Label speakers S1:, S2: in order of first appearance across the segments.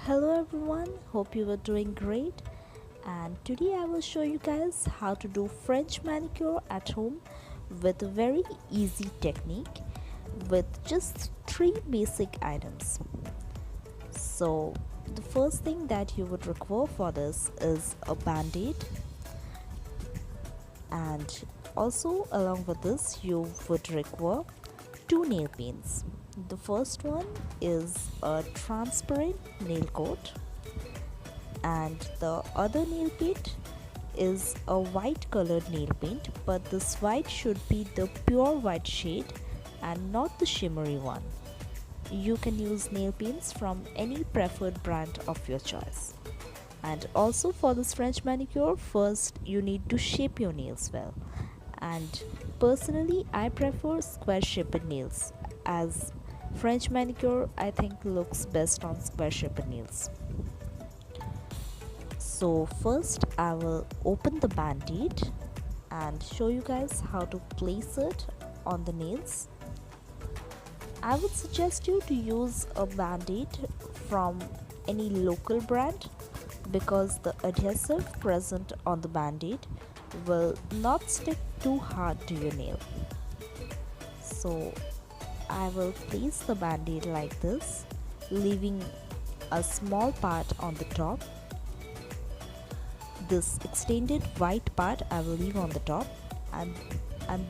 S1: Hello everyone, hope you are doing great. And today I will show you guys how to do French manicure at home with a very easy technique with just three basic items. So, the first thing that you would require for this is a band-aid, and also along with this you would require two nail paints. The first one is a transparent nail coat, and the other nail paint is a white colored nail paint, but this white should be the pure white shade and not the shimmery one. You can use nail paints from any preferred brand of your choice. And also for this French manicure, first you need to shape your nails well. And personally, I prefer square shaped nails, as French manicure I think looks best on square shaped nails. So first I will open the band-aid and show you guys how to place it on the nails. I would suggest you to use a band-aid from any local brand because the adhesive present on the band-aid will not stick too hard to your nail. So I will place the band-aid like this, leaving a small part on the top. This extended white part I will leave on the top, and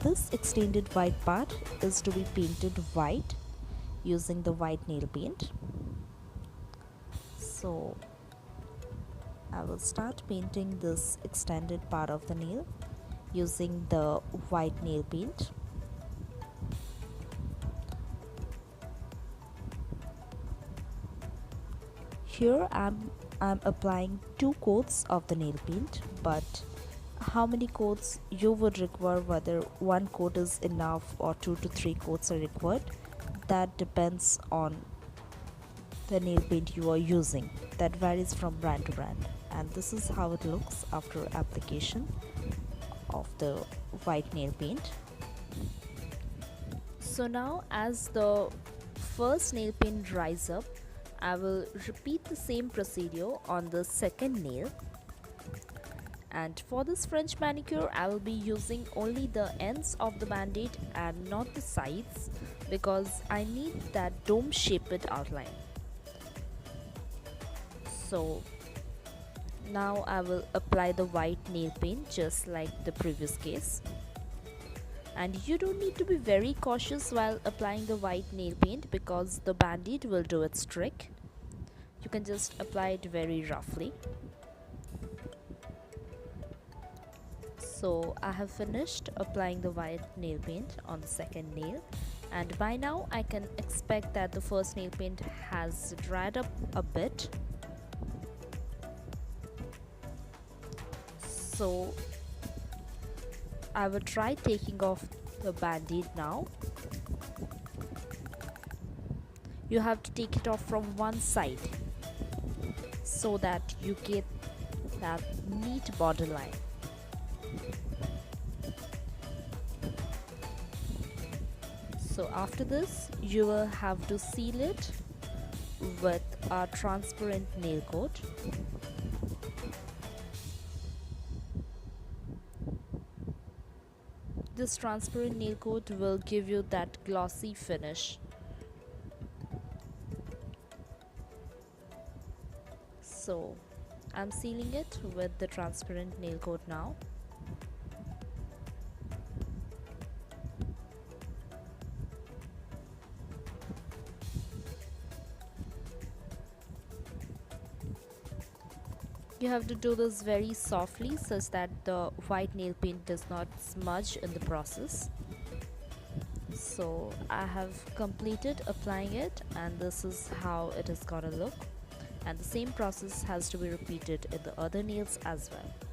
S1: this extended white part is to be painted white using the white nail paint. So I will start painting this extended part of the nail using the white nail paint. Here I'm applying 2 coats of the nail paint, but how many coats you would require, whether 1 coat is enough or 2 to 3 coats are required, that depends on the nail paint you are using. That varies from brand to brand, and this is how it looks after application of the white nail paint. So now as the first nail paint dries up, I will repeat the same procedure on the second nail. And for this French manicure, I will be using only the ends of the band-aid and not the sides, because I need that dome shaped outline. So now I will apply the white nail paint just like the previous case. And you don't need to be very cautious while applying the white nail paint because the band-aid will do its trick. You can just apply it very roughly. So I have finished applying the white nail paint on the second nail, and by now I can expect that the first nail paint has dried up a bit. So I will try taking off the band-aid now. You have to take it off from one side so that you get that neat borderline. So after this, you will have to seal it with a transparent nail coat. This transparent nail coat will give you that glossy finish. So I'm sealing it with the transparent nail coat now. You have to do this very softly such that the white nail paint does not smudge in the process. So I have completed applying it, and this is how it is gonna look, and the same process has to be repeated in the other nails as well.